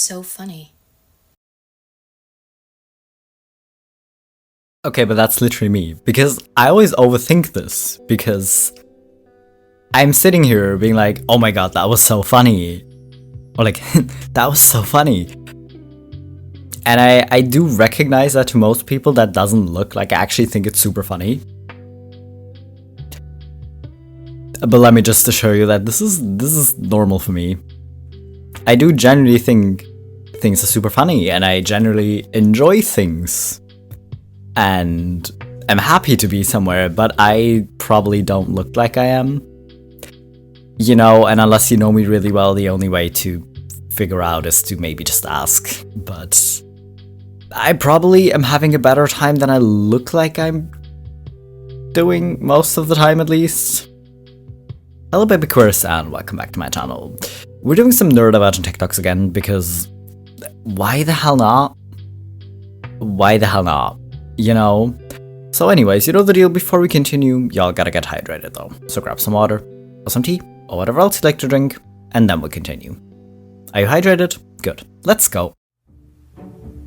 so funny. Okay, but that's literally me, because I always overthink this, because I'm sitting here being like, oh my god, that was so funny. Or like, that was so funny. And I do recognize that to most people that doesn't look like I actually think it's super funny. But let me just assure you that this is normal for me. I do generally think things are super funny, and I generally enjoy things. And I'm happy to be somewhere, but I probably don't look like I am. You know, and unless you know me really well, the only way to figure out is to maybe just ask. But I probably am having a better time than I look like I'm doing most of the time, at least. Hello baby Chris, and welcome back to my channel. We're doing some neurodivergent TikToks again, because why the hell not? Why the hell not? You know? So anyways, you know the deal. Before we continue, y'all gotta get hydrated though. So grab some water, or some tea, or whatever else you'd like to drink, and then we'll continue. Are you hydrated? Good. Let's go.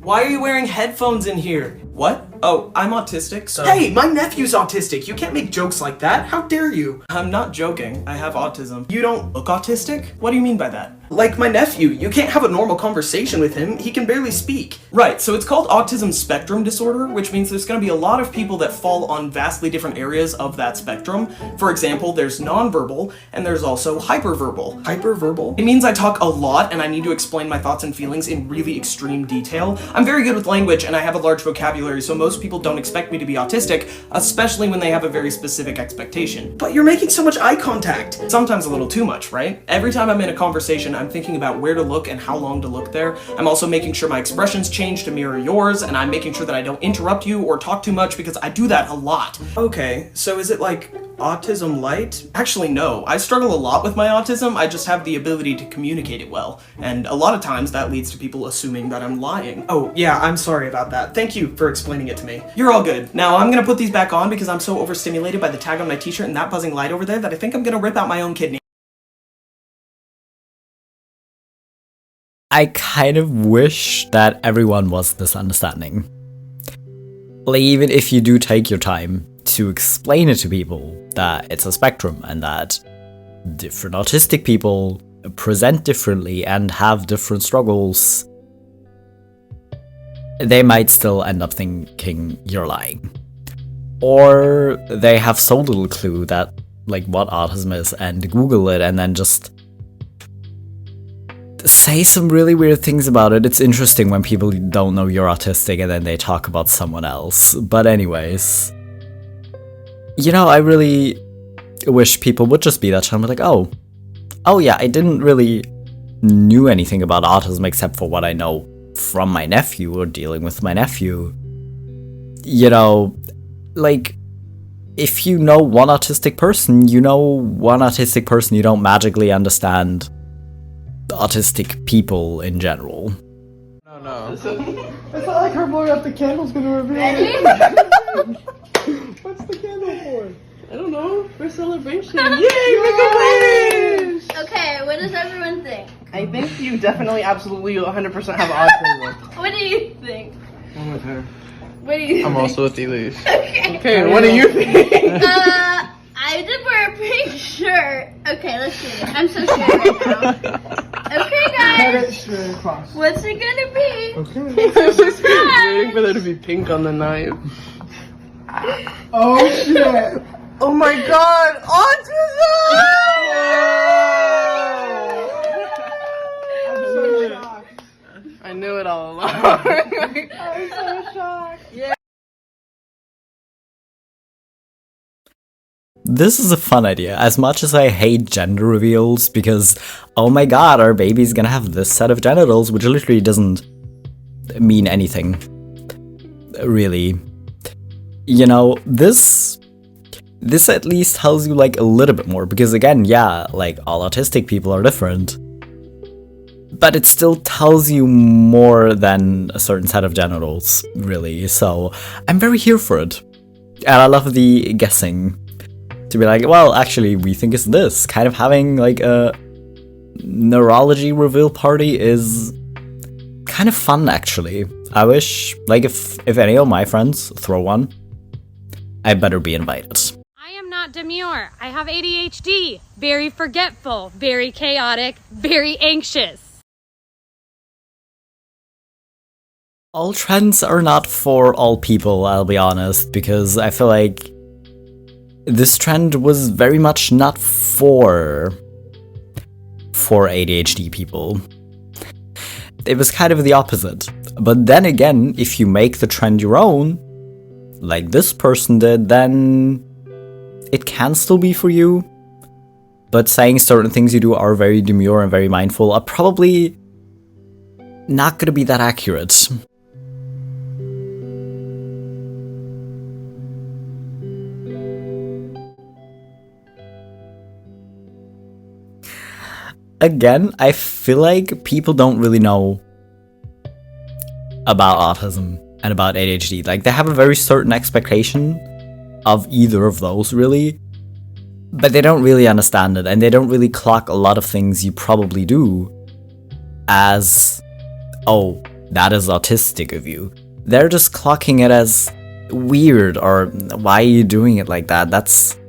Why are you wearing headphones in here? What? Oh, I'm autistic, so... Hey, my nephew's autistic. You can't make jokes like that. How dare you? I'm not joking. I have autism. You don't look autistic? What do you mean by that? Like my nephew, you can't have a normal conversation with him. He can barely speak. Right, so it's called autism spectrum disorder, which means there's going to be a lot of people that fall on vastly different areas of that spectrum. For example, there's nonverbal, and there's also hyperverbal. Hyperverbal? It means I talk a lot and I need to explain my thoughts and feelings in really extreme detail. I'm very good with language and I have a large vocabulary, so most people don't expect me to be autistic, especially when they have a very specific expectation. But you're making so much eye contact. Sometimes a little too much, right? Every time I'm in a conversation, I'm thinking about where to look and how long to look there. I'm also making sure my expressions change to mirror yours, and I'm making sure that I don't interrupt you or talk too much, because I do that a lot. Okay, so is it like autism light? Actually, no. I struggle a lot with my autism. I just have the ability to communicate it well. And a lot of times that leads to people assuming that I'm lying. Oh, yeah, I'm sorry about that. Thank you for explaining it to me. You're all good. Now I'm gonna put these back on because I'm so overstimulated by the tag on my t-shirt and that buzzing light over there that I think I'm gonna rip out my own kidney. I kind of wish that everyone was this understanding. Like, even if you do take your time to explain it to people that it's a spectrum and that different autistic people present differently and have different struggles, they might still end up thinking you're lying. Or they have so little clue that, like, what autism is and Google it and then just say some really weird things about it. It's interesting when people don't know you're autistic and then they talk about someone else. But anyways, you know, I really wish people would just be that child and be like, oh yeah, I didn't really knew anything about autism except for what I know from my nephew or dealing with my nephew. You know, like, if you know one autistic person, you know one autistic person. You don't magically understand autistic people in general. No. It's not like her blowing out the candle's gonna reveal it. What's the candle for? I don't know. For celebration. Yay! Make a wish! Okay, what does everyone think? I think you definitely, absolutely, 100% have autism. What do you think? I'm with her. What do you think? I'm also with Elise. Okay, what do you think? I did wear a pink shirt. Okay, let's see. I'm so scared right now. Okay, guys. What's it gonna be? Okay. It's a surprise. Waiting for there to be pink on the knife. Oh shit! Oh my god! Autism! I'm so shocked. I knew it all along. I'm so shocked. Yeah. This is a fun idea, as much as I hate gender reveals, because, oh my god, our baby's gonna have this set of genitals, which literally doesn't mean anything. Really. You know, this at least tells you, like, a little bit more, because again, yeah, like, all autistic people are different. But it still tells you more than a certain set of genitals, really, so I'm very here for it. And I love the guessing. To be like, well, actually, we think it's this. Kind of having, like, a neurology reveal party is kind of fun, actually. I wish, like, if any of my friends throw one, I better be invited. I am not demure. I have ADHD. Very forgetful, very chaotic, very anxious. All trends are not for all people, I'll be honest, because I feel like this trend was very much not for ADHD people. It was kind of the opposite. But then again, if you make the trend your own, like this person did, then it can still be for you. But saying certain things you do are very demure and very mindful are probably not gonna be that accurate. Again, I feel like people don't really know about autism and about ADHD. Like, they have a very certain expectation of either of those, really, but they don't really understand it, and they don't really clock a lot of things you probably do as, oh, that is autistic of you. They're just clocking it as weird, or why are you doing it like that? That's,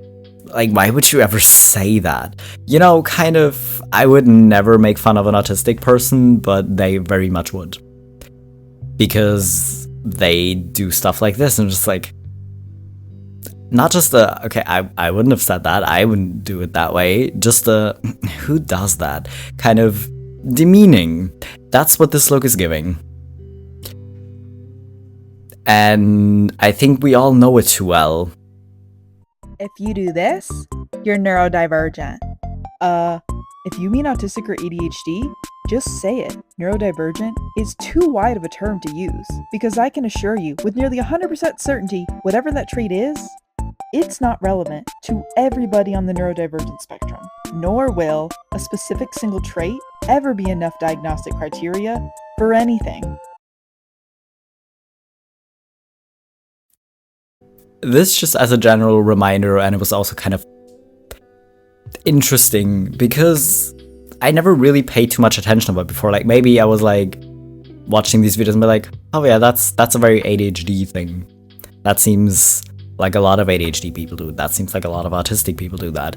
like, why would you ever say that? You know, kind of, I would never make fun of an autistic person, but they very much would. Because they do stuff like this, and just like, not just a, okay, I wouldn't have said that, I wouldn't do it that way, just a, who does that? Kind of demeaning. That's what this look is giving. And I think we all know it too well. If you do this, you're neurodivergent. If you mean autistic or ADHD, just say it. Neurodivergent is too wide of a term to use, because I can assure you, with nearly 100% certainty, whatever that trait is, it's not relevant to everybody on the neurodivergent spectrum, nor will a specific single trait ever be enough diagnostic criteria for anything. This just as a general reminder, and it was also kind of interesting because I never really paid too much attention to it before. Like, maybe I was like watching these videos and be like, oh yeah, that's a very ADHD thing. That seems like a lot of ADHD people do. That seems like a lot of autistic people do that.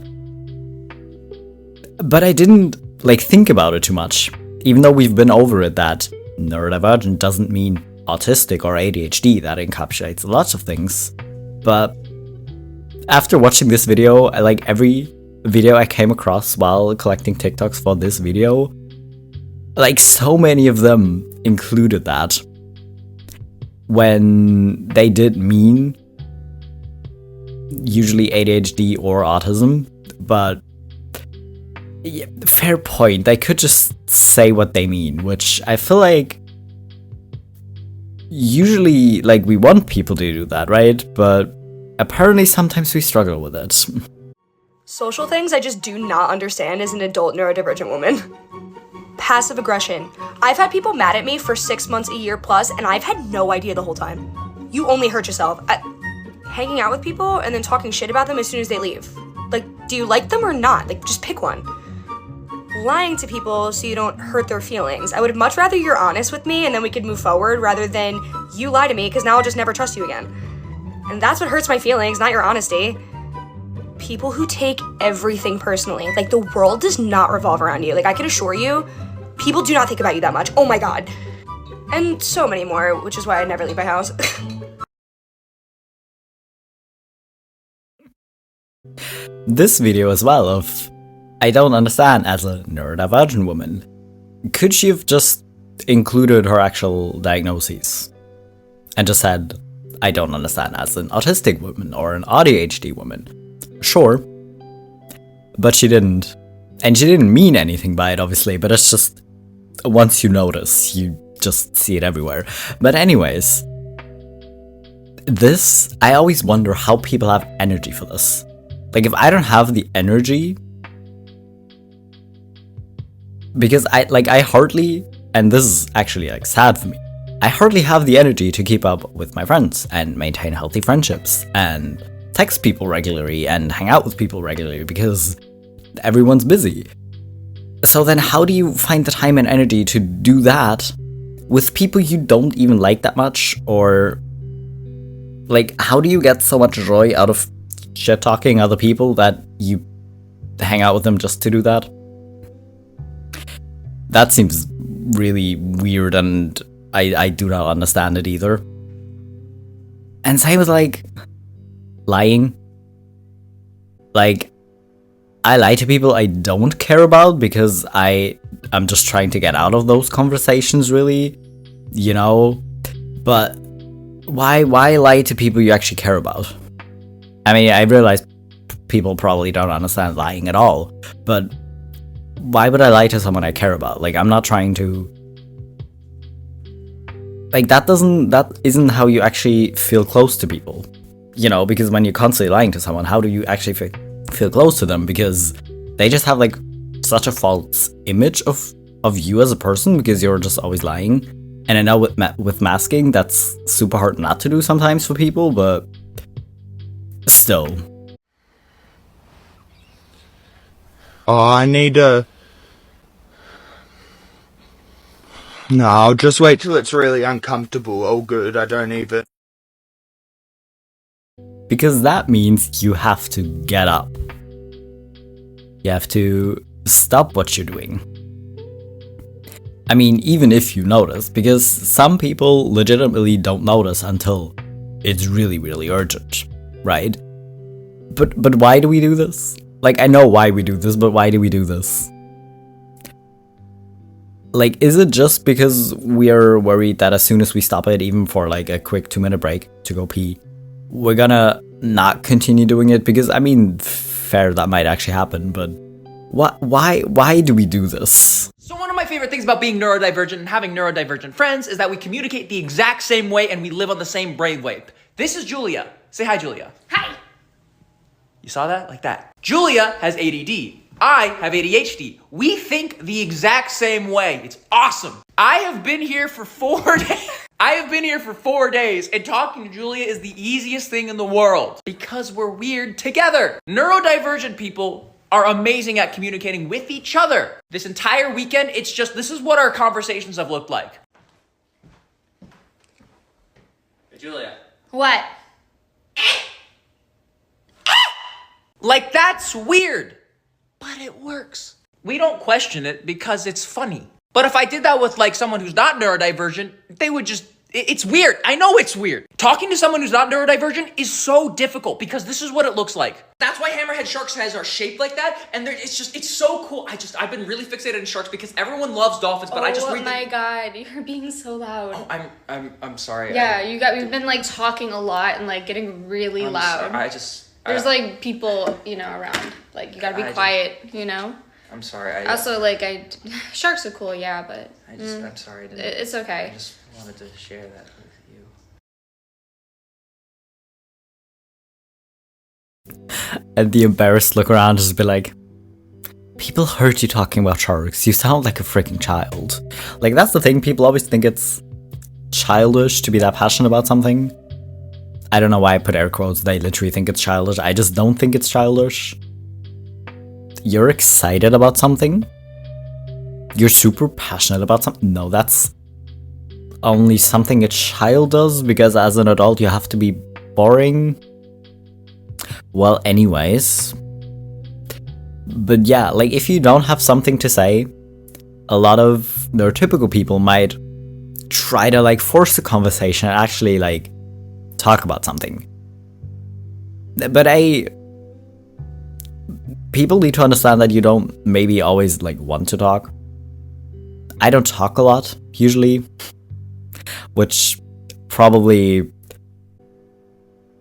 But I didn't like think about it too much, even though we've been over it that neurodivergent doesn't mean autistic or ADHD. That encapsulates lots of things. But after watching this video, like every video I came across while collecting TikToks for this video, like so many of them included that. When they did mean usually ADHD or autism, but yeah, fair point. They could just say what they mean, which I feel like usually, like, we want people to do that, right? But apparently sometimes we struggle with it. Social things I just do not understand as an adult neurodivergent woman. Passive aggression. I've had people mad at me for 6 months, a year plus, and I've had no idea the whole time. You only hurt yourself. Hanging out with people and then talking shit about them as soon as they leave. Like, do you like them or not? Like, just pick one. Lying to people so you don't hurt their feelings. I would much rather you're honest with me and then we could move forward rather than you lie to me because now I'll just never trust you again. And that's what hurts my feelings, not your honesty. People who take everything personally. Like, the world does not revolve around you. Like, I can assure you, people do not think about you that much. Oh my god. And so many more, which is why I never leave my house. This video as well of, I don't understand as a neurodivergent woman. Could she have just included her actual diagnoses and just said, I don't understand as an autistic woman or an ADHD woman? Sure. But she didn't. And she didn't mean anything by it, obviously, but it's just, once you notice, you just see it everywhere. But anyways, this, I always wonder how people have energy for this. Like, if I don't have the energy, because I hardly, and this is actually like sad for me, I hardly have the energy to keep up with my friends and maintain healthy friendships and text people regularly and hang out with people regularly because everyone's busy. So then how do you find the time and energy to do that with people you don't even like that much, or like, how do you get so much joy out of shit talking other people that you hang out with them just to do that? That seems really weird, and I do not understand it either. And same with like lying. Like, I lie to people I don't care about because I'm just trying to get out of those conversations, really, you know? But why lie to people you actually care about? I mean, I realize people probably don't understand lying at all, but why would I lie to someone I care about? Like, I'm not trying to... Like, that isn't how you actually feel close to people, you know? Because when you're constantly lying to someone, how do you actually feel close to them? Because they just have like such a false image of you as a person because you're just always lying. And I know with masking, that's super hard not to do sometimes for people, but still. Oh, I need a... No, I'll just wait till it's really uncomfortable. Oh good, I don't even... Because that means you have to get up. You have to stop what you're doing. I mean, even if you notice, because some people legitimately don't notice until it's really, really urgent, right? But why do we do this? Like, I know why we do this, but why do we do this? Like, is it just because we are worried that as soon as we stop it, even for like a quick 2-minute break to go pee, we're gonna not continue doing it? Because, I mean, fair, that might actually happen, but why do we do this? So one of my favorite things about being neurodivergent and having neurodivergent friends is that we communicate the exact same way and we live on the same brainwave. This is Julia. Say hi, Julia. Hi. You saw that? Like that. Julia has ADD. I have ADHD. We think the exact same way. It's awesome. I have been here for 4 days. I have been here for 4 days, and talking to Julia is the easiest thing in the world because we're weird together. Neurodivergent people are amazing at communicating with each other. This entire weekend, this is what our conversations have looked like. Hey, Julia. What? Like, that's weird. But it works. We don't question it because it's funny. But if I did that with like someone who's not neurodivergent, they would just, it's weird. I know it's weird. Talking to someone who's not neurodivergent is so difficult because this is what it looks like. That's why hammerhead sharks' heads are shaped like that. And it's so cool. I've been really fixated on sharks because everyone loves dolphins, but I just read Oh my god, you're being so loud. Oh, I'm sorry. Yeah, we've been like talking a lot and like getting really loud. There's like people, you know, around. Like, you gotta be quiet, you know? I'm sorry. Also, like, sharks are cool, yeah, but... I'm sorry. It's okay. I just wanted to share that with you. And the embarrassed look around just be like, people heard you talking about sharks. You sound like a freaking child. Like, that's the thing. People always think it's childish to be that passionate about something. I don't know why I put air quotes. They literally think it's childish. I just don't think it's childish. You're excited about something? You're super passionate about something? No, that's only something a child does, because as an adult you have to be boring. Well, anyways. But yeah, like, if you don't have something to say, a lot of neurotypical people might try to like force the conversation and actually like talk about something. But people need to understand that you don't maybe always like want to talk. I don't talk a lot usually, which probably,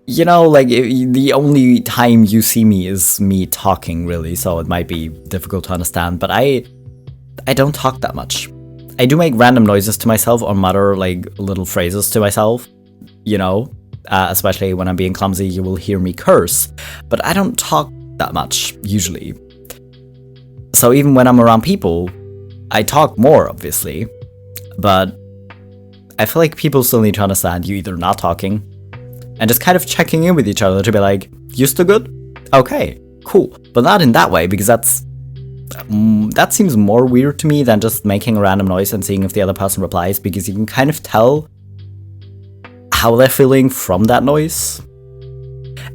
you know, like, the only time you see me is me talking, really, so it might be difficult to understand. But I don't talk that much. I do make random noises to myself or mutter like little phrases to myself, you know. Especially when I'm being clumsy, you will hear me curse. But I don't talk that much, usually. So even when I'm around people, I talk more, obviously. But I feel like people still need to understand you either not talking and just kind of checking in with each other to be like, you still good? Okay, cool. But not in that way, because that's that seems more weird to me than just making a random noise and seeing if the other person replies, because you can kind of tell how they're feeling from that noise.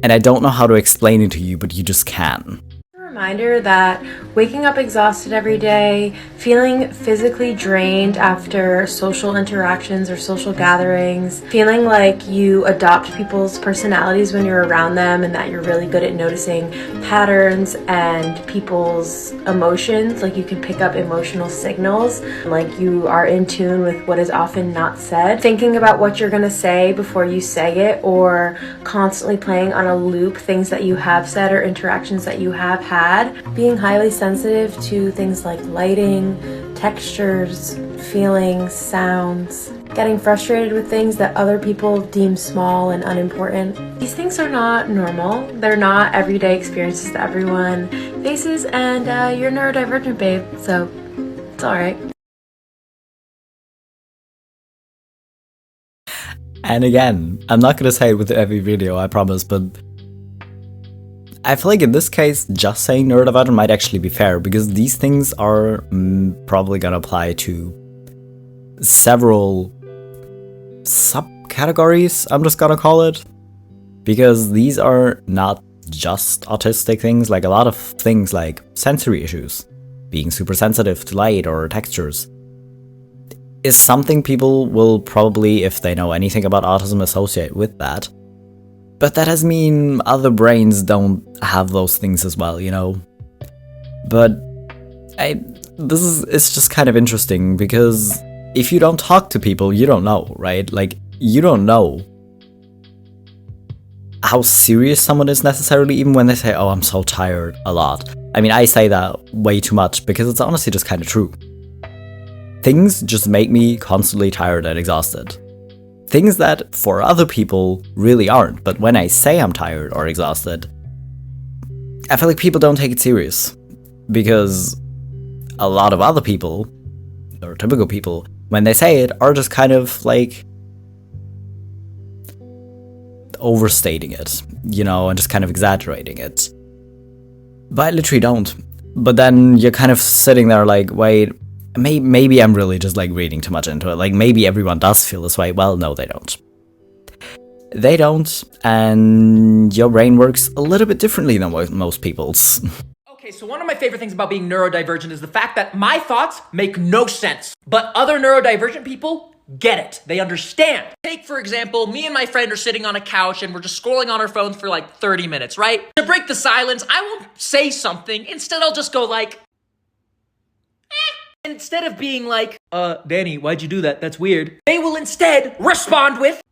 And I don't know how to explain it to you, but you just can. Reminder that waking up exhausted every day, feeling physically drained after social interactions or social gatherings, feeling like you adopt people's personalities when you're around them and that you're really good at noticing patterns and people's emotions, like you can pick up emotional signals, like you are in tune with what is often not said, thinking about what you're gonna say before you say it, or constantly playing on a loop things that you have said or interactions that you have had, being highly sensitive to things like lighting, textures, feelings, sounds, getting frustrated with things that other people deem small and unimportant. These things are not normal. They're not everyday experiences that everyone faces, and you're neurodivergent, babe, so it's alright. And again, I'm not gonna say it with every video, I promise, but I feel like in this case, just saying neurodivergent might actually be fair, because these things are probably gonna apply to several subcategories, I'm just gonna call it. Because these are not just autistic things, like a lot of things like sensory issues, being super sensitive to light or textures, is something people will probably, if they know anything about autism, associate with that. But that doesn't mean other brains don't have those things as well, you know? But it's just kind of interesting, because if you don't talk to people, you don't know, right? Like, you don't know how serious someone is necessarily, even when they say, oh, I'm so tired, a lot. I mean, I say that way too much, because it's honestly just kind of true. Things just make me constantly tired and exhausted. Things that for other people really aren't, but when I say I'm tired or exhausted, I feel like people don't take it serious. Because a lot of other people, or typical people, when they say it, are just kind of like overstating it, you know, and just kind of exaggerating it. But I literally don't. But then you're kind of sitting there like, wait, maybe I'm really just like reading too much into it. Like, maybe everyone does feel this way. Well, no, they don't. They don't, and your brain works a little bit differently than most people's. Okay, so one of my favorite things about being neurodivergent is the fact that my thoughts make no sense, but other neurodivergent people get it. They understand. Take, for example, me and my friend are sitting on a couch and we're just scrolling on our phones for like 30 minutes, right? To break the silence, I won't say something. Instead, I'll just go like, Instead of being like, Danny, why'd you do that? That's weird. They will instead respond with,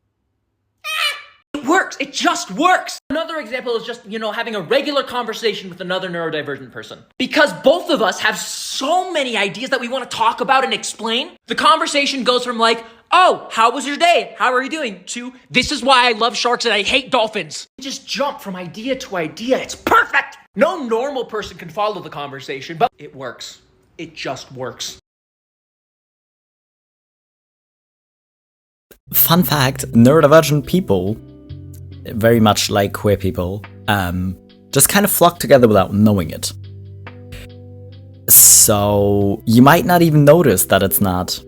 It works. It just works. Another example is just, having a regular conversation with another neurodivergent person. Because both of us have so many ideas that we want to talk about and explain, the conversation goes from like, oh, how was your day? How are you doing? To, this is why I love sharks and I hate dolphins. We just jump from idea to idea. It's perfect. No normal person can follow the conversation, but it works. It just works. Fun fact, neurodivergent people, very much like queer people, just kind of flock together without knowing it. So you might not even notice that it's not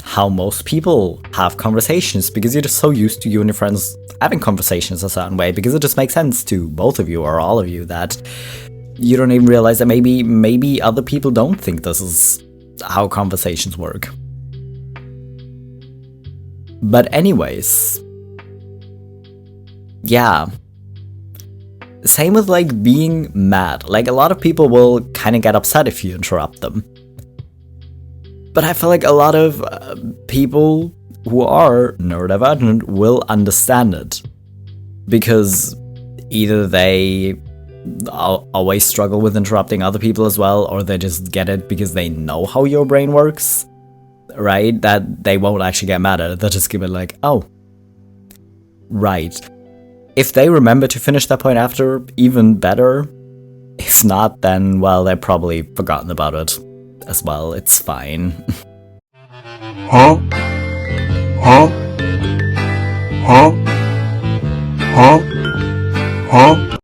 how most people have conversations, because you're just so used to you and your friends having conversations a certain way, because it just makes sense to both of you or all of you that you don't even realize that maybe other people don't think this is how conversations work. But anyways, yeah. Same with like being mad. Like, a lot of people will kind of get upset if you interrupt them. But I feel like a lot of people who are neurodivergent will understand it. Because either they always struggle with interrupting other people as well, or they just get it because they know how your brain works, right? That they won't actually get mad at it. They'll just give it like, oh, right. If they remember to finish that point after, even better. If not, then, well, they've probably forgotten about it as well. It's fine. Huh? Huh? Huh? Huh? Huh?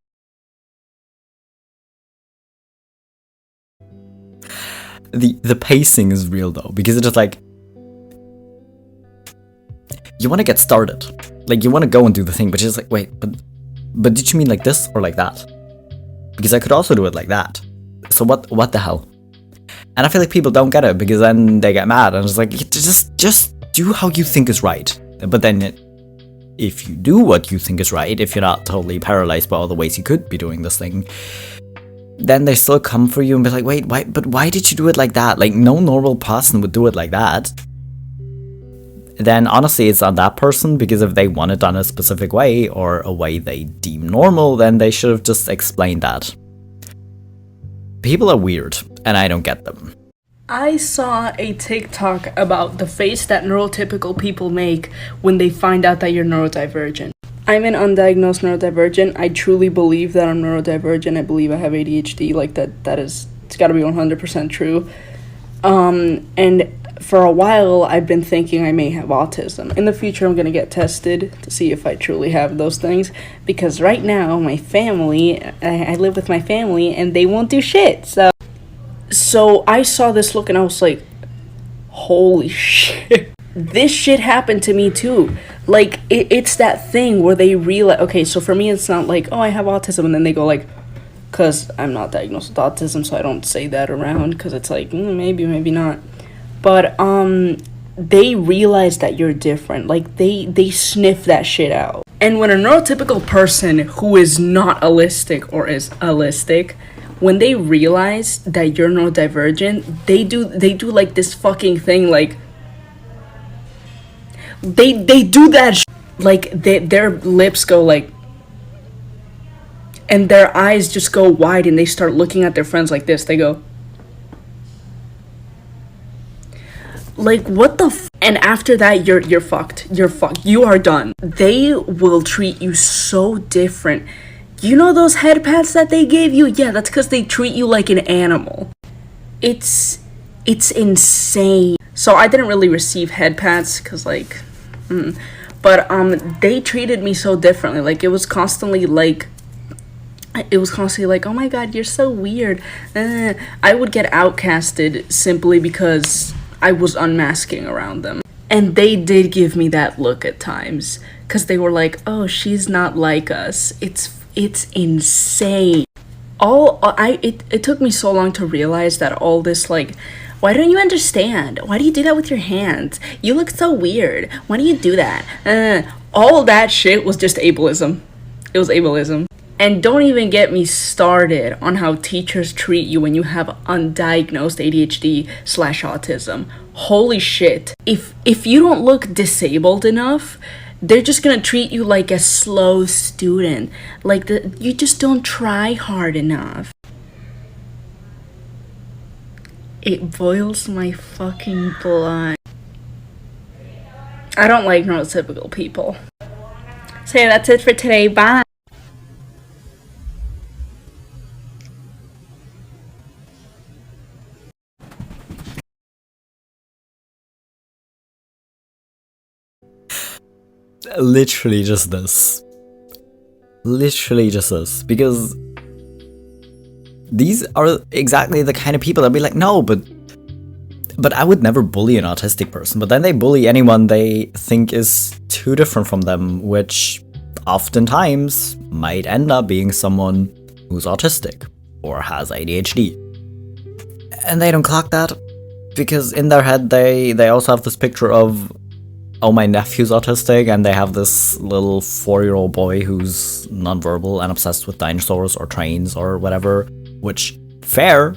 the pacing is real though, because it's just like, you want to get started, like you want to go and do the thing, but you're just like, wait, but did you mean like this or like that? Because I could also do it like that. So what the hell? And I feel like people don't get it, because then they get mad and it's like, just do how you think is right. But then if you do what you think is right, if you're not totally paralyzed by all the ways you could be doing this thing, then they still come for you and be like, wait, why did you do it like that? Like, no normal person would do it like that. Then honestly, it's on that person, because if they want it done a specific way, or a way they deem normal, then they should have just explained that. People are weird, and I don't get them. I saw a TikTok about the face that neurotypical people make when they find out that you're neurodivergent. I'm an undiagnosed neurodivergent. I truly believe that I'm neurodivergent. I believe I have ADHD. Like it's got to be 100% true. And for a while, I've been thinking I may have autism. In the future, I'm going to get tested to see if I truly have those things. Because right now, my family, I live with my family, and they won't do shit. So I saw this look, and I was like, holy shit. This shit happened to me too. Like, it's that thing where they realize, okay, so for me, it's not like, oh, I have autism, and then they go like, because I'm not diagnosed with autism, so I don't say that around, because it's like, maybe not. But they realize that you're different. Like, they sniff that shit out. And when a neurotypical person who is not allistic or is allistic, when they realize that you're neurodivergent, they do like this fucking thing, like, they do that like, their lips go like, and their eyes just go wide, and they start looking at their friends like this. They go, like, what the and after that, you're fucked. You're fucked. You are done. They will treat you so different. You know those head pats that they gave you? Yeah, that's because they treat you like an animal. It's insane. So I didn't really receive head pats, because like, but they treated me so differently. Like, it was constantly like, oh my god, you're so weird. I would get outcasted simply because I was unmasking around them. And they did give me that look at times, because they were like, oh, she's not like us. It's insane. It took me so long to realize that all this, like, why don't you understand? Why do you do that with your hands? You look so weird. Why do you do that? All that shit was just ableism. It was ableism. And don't even get me started on how teachers treat you when you have undiagnosed ADHD/autism. Holy shit. If you don't look disabled enough, they're just gonna treat you like a slow student. Like, you just don't try hard enough. It boils my fucking blood. I don't like neurotypical people. So yeah, that's it for today. Bye. Literally just this. Because these are exactly the kind of people that be like, no, but I would never bully an autistic person. But then they bully anyone they think is too different from them, which oftentimes might end up being someone who's autistic or has ADHD. And they don't clock that, because in their head they also have this picture of, oh, my nephew's autistic, and they have this little 4-year-old boy who's nonverbal and obsessed with dinosaurs or trains or whatever, which, fair,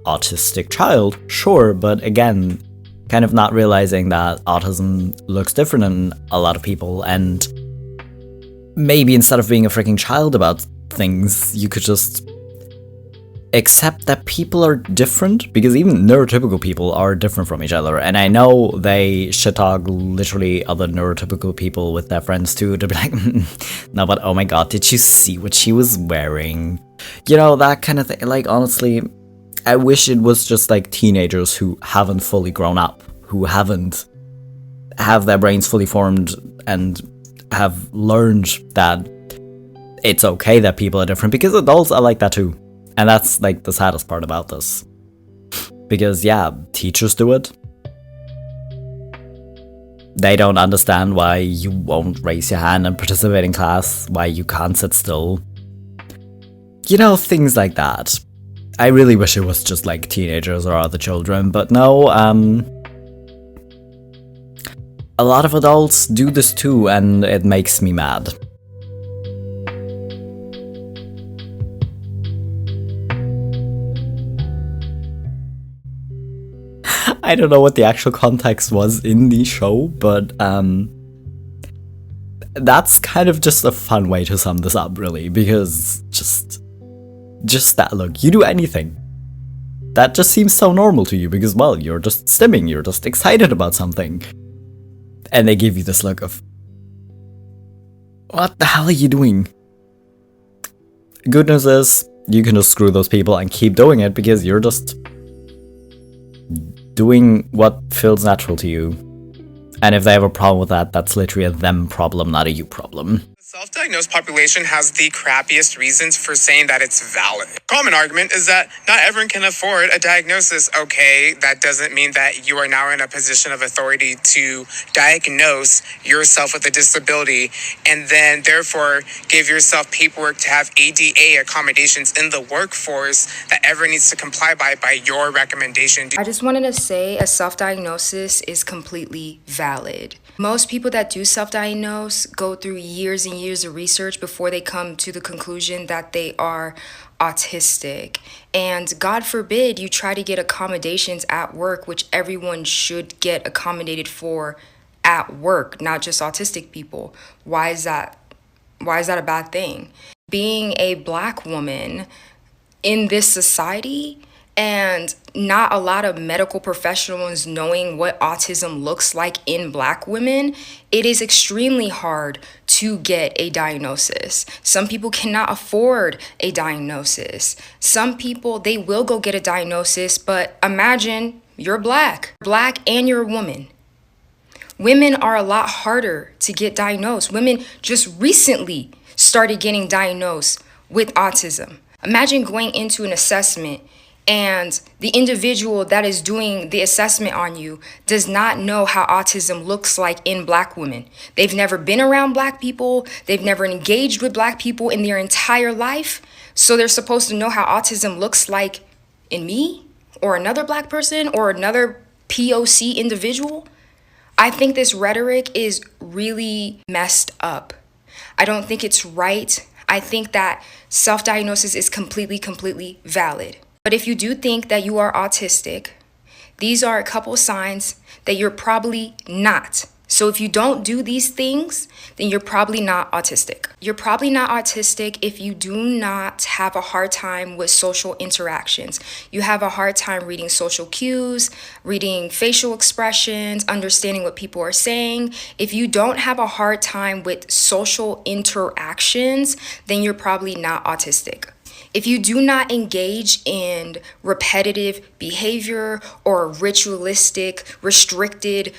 autistic child, sure, but again, kind of not realizing that autism looks different in a lot of people, and maybe instead of being a freaking child about things, you could just accept that people are different, because even neurotypical people are different from each other. And I know they shit talk literally other neurotypical people with their friends too, to be like, no, but oh my god, did you see what she was wearing? You know, that kind of thing. Like, honestly, I wish it was just like teenagers who haven't fully grown up, who haven't have their brains fully formed and have learned that it's okay that people are different, because adults are like that too. And that's like the saddest part about this. Because, yeah, teachers do it. They don't understand why you won't raise your hand and participate in class, why you can't sit still. You know, things like that. I really wish it was just like teenagers or other children, but no, a lot of adults do this too, and it makes me mad. I don't know what the actual context was in the show, but that's kind of just a fun way to sum this up, really, because just that look, you do anything. That just seems so normal to you because, well, you're just stimming, you're just excited about something. And they give you this look of, what the hell are you doing? Good news is, you can just screw those people and keep doing it because you're just doing what feels natural to you. And if they have a problem with that, that's literally a them problem, not a you problem. The self-diagnosed population has the crappiest reasons for saying that it's valid. Common argument is that not everyone can afford a diagnosis. Okay, that doesn't mean that you are now in a position of authority to diagnose yourself with a disability and then therefore give yourself paperwork to have ADA accommodations in the workforce that everyone needs to comply by your recommendation. I just wanted to say a self-diagnosis is completely valid. Most people that do self-diagnose go through years and years of research before they come to the conclusion that they are autistic. And God forbid you try to get accommodations at work, which everyone should get accommodated for at work, not just autistic people. Why is that a bad thing? Being a Black woman in this society and not a lot of medical professionals knowing what autism looks like in Black women, it is extremely hard to get a diagnosis. Some people cannot afford a diagnosis. Some people, they will go get a diagnosis, but imagine you're Black and you're a woman. Women are a lot harder to get diagnosed. Women just recently started getting diagnosed with autism. Imagine going into an assessment and the individual that is doing the assessment on you does not know how autism looks like in Black women. They've never been around Black people. They've never engaged with Black people in their entire life. So they're supposed to know how autism looks like in me or another Black person or another POC individual. I think this rhetoric is really messed up. I don't think it's right. I think that self-diagnosis is completely valid. But if you do think that you are autistic, these are a couple signs that you're probably not. So if you don't do these things, then you're probably not autistic. You're probably not autistic if you do not have a hard time with social interactions. You have a hard time reading social cues, reading facial expressions, understanding what people are saying. If you don't have a hard time with social interactions, then you're probably not autistic. If you do not engage in repetitive behavior or ritualistic, restricted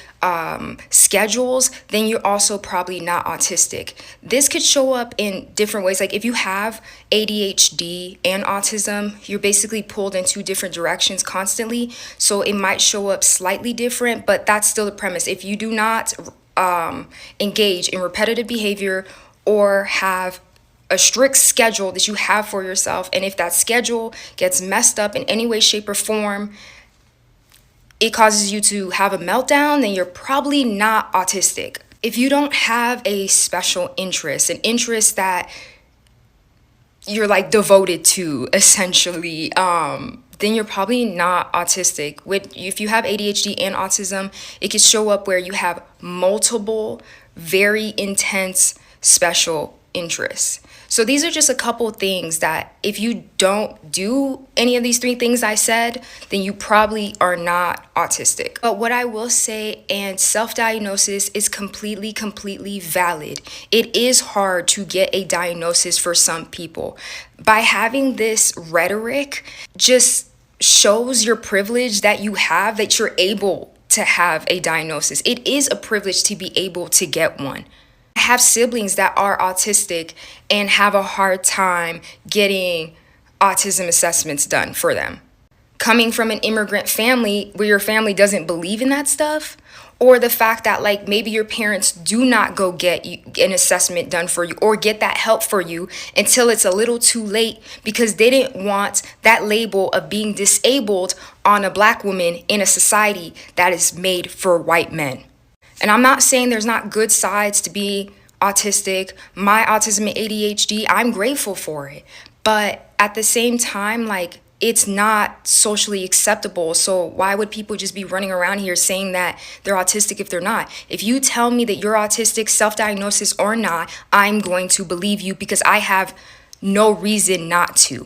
schedules, then you're also probably not autistic. This could show up in different ways. Like if you have ADHD and autism, you're basically pulled in two different directions constantly. So it might show up slightly different, but that's still the premise. If you do not engage in repetitive behavior or have a strict schedule that you have for yourself, and if that schedule gets messed up in any way, shape, or form, it causes you to have a meltdown, then you're probably not autistic. If you don't have a special interest, an interest that you're like devoted to, essentially, then you're probably not autistic. If you have ADHD and autism, it could show up where you have multiple, very intense special interests. So these are just a couple things that if you don't do any of these three things I said, then you probably are not autistic. But what I will say, and self-diagnosis is completely valid. It is hard to get a diagnosis for some people. By having this rhetoric just shows your privilege that you have, that you're able to have a diagnosis. It is a privilege to be able to get one. I have siblings that are autistic and have a hard time getting autism assessments done for them. coming from an immigrant family where your family doesn't believe in that stuff, or the fact that like maybe your parents do not go get an assessment done for you or get that help for you until it's a little too late because they didn't want that label of being disabled on a Black woman in a society that is made for white men. And I'm not saying there's not good sides to be autistic. My autism and ADHD, I'm grateful for it. But at the same time, like, it's not socially acceptable. So why would people just be running around here saying that they're autistic if they're not? If you tell me that you're autistic, self-diagnosis or not, I'm going to believe you because I have no reason not to.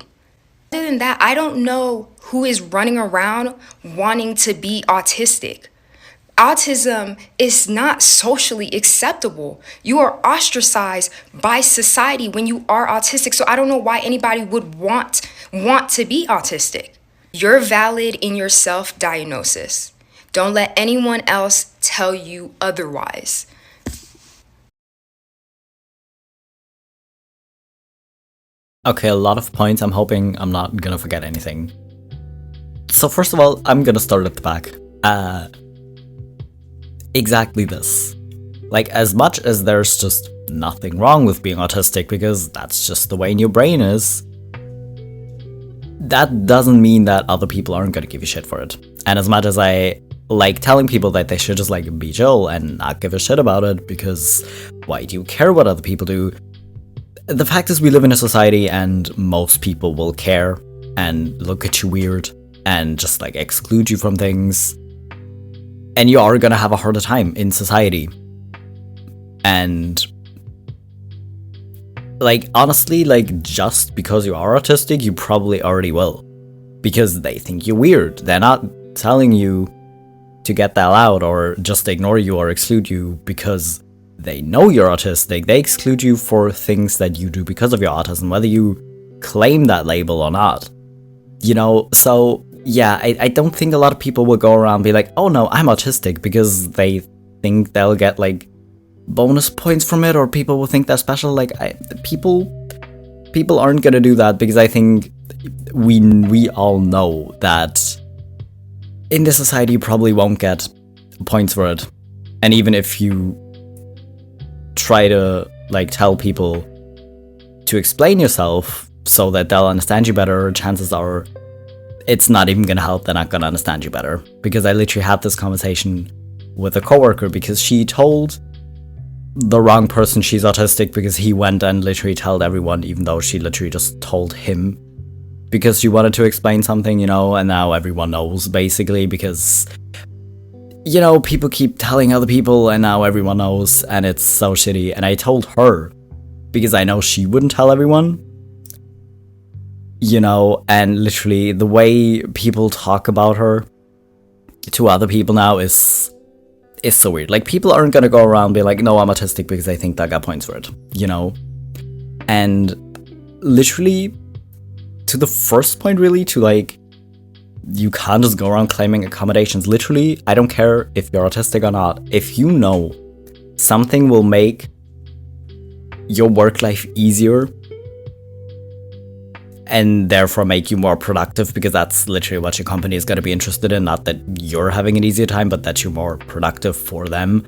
Other than that, I don't know who is running around wanting to be autistic. Autism is not socially acceptable. You are ostracized by society when you are autistic. So I don't know why anybody would want to be autistic. You're valid in your self-diagnosis. Don't let anyone else tell you otherwise. Okay, a lot of points. I'm hoping I'm not gonna forget anything. So first of all, I'm gonna start at the back. Exactly this. Like, as much as there's just nothing wrong with being autistic because that's just the way your brain is, that doesn't mean that other people aren't gonna give you shit for it. And as much as I like telling people that they should just like be chill and not give a shit about it because why do you care what other people do? The fact is we live in a society and most people will care and look at you weird and just like exclude you from things. And you are gonna have a harder time in society. And like, honestly, like, just because you are autistic, you probably already will. Because they think you're weird. They're not telling you to get the hell out or just ignore you or exclude you because they know you're autistic. They exclude you for things that you do because of your autism, whether you claim that label or not. You know, so yeah, I don't think a lot of people will go around and be like, oh no, I'm autistic, because they think they'll get like bonus points from it, or people will think they're special. Like, people aren't gonna do that, because I think we all know that in this society you probably won't get points for it. And even if you try to like tell people to explain yourself so that they'll understand you better, chances are it's not even gonna help. They're not gonna understand you better. Because I literally had this conversation with a coworker because she told the wrong person she's autistic because he went and literally told everyone, even though she literally just told him because she wanted to explain something, you know, and now everyone knows, basically, because, you know, people keep telling other people and now everyone knows, and it's so shitty. And I told her because I know she wouldn't tell everyone, you know, and literally the way people talk about her to other people now is so weird. Like, people aren't gonna go around and be like, no, I'm autistic because they think they got points for it, you know? And literally, to the first point, really, to like, you can't just go around claiming accommodations. Literally, I don't care if you're autistic or not. If you know something will make your work life easier and therefore make you more productive, because that's literally what your company is going to be interested in, not that you're having an easier time, but that you're more productive for them.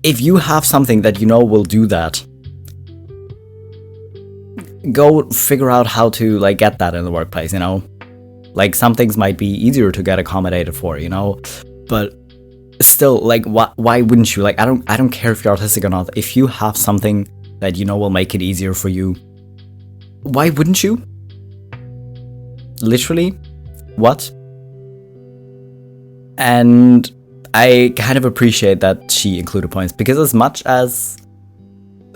If you have something that you know will do that, go figure out how to like get that in the workplace, you know? Like, some things might be easier to get accommodated for, you know? But still, like, why wouldn't you? Like, I don't care if you're autistic or not. If you have something that you know will make it easier for you, why wouldn't you? Literally, what? And I kind of appreciate that she included points, because as much as,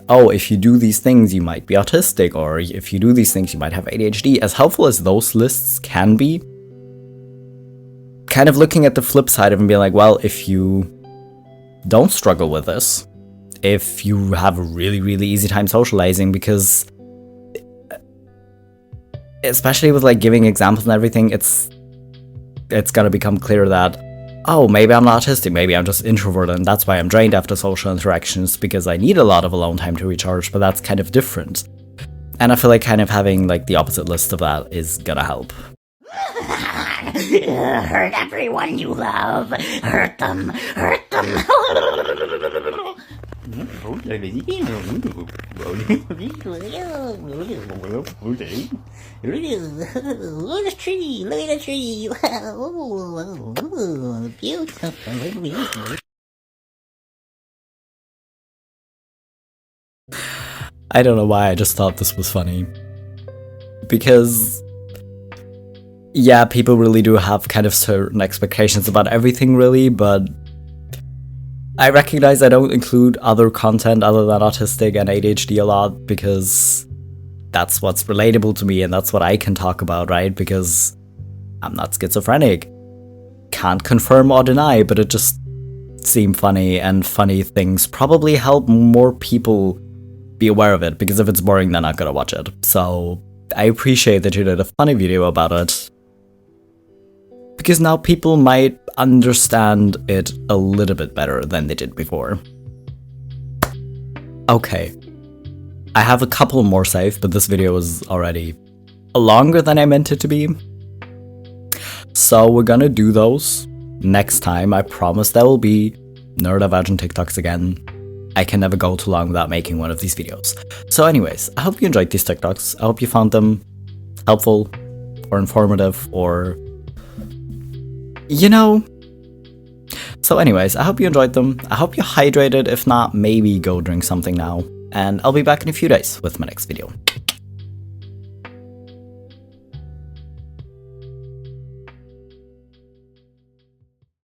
oh, if you do these things, you might be autistic, or if you do these things, you might have ADHD, as helpful as those lists can be, kind of looking at the flip side of it and being like, well, if you don't struggle with this, if you have a really, really easy time socializing, because especially with like giving examples and everything, it's gonna become clear that, oh, maybe I'm not autistic, maybe I'm just introverted, and that's why I'm drained after social interactions, because I need a lot of alone time to recharge, but that's kind of different. And I feel like kind of having like the opposite list of that is gonna help. Hurt everyone you love. Hurt them. Hurt them. Look at the tree. Look at the tree. Beautiful. I don't know why I just thought this was funny. Because, yeah, people really do have kind of certain expectations about everything, really, but I recognize I don't include other content other than autistic and ADHD a lot, because that's what's relatable to me and that's what I can talk about, right? Because I'm not schizophrenic. Can't confirm or deny, but it just seemed funny, and funny things probably help more people be aware of it, because if it's boring, they're not gonna watch it. So I appreciate that you did a funny video about it, because now people might understand it a little bit better than they did before. Okay, I have a couple more saved, but this video was already longer than I meant it to be. So we're gonna do those next time. I promise there will be neurodivergent TikToks again. I can never go too long without making one of these videos. So anyways, I hope you enjoyed these TikToks. I hope you found them helpful or informative or, you know. So anyways, I hope you enjoyed them. I hope you hydrated. If not, maybe go drink something now. And I'll be back in a few days with my next video.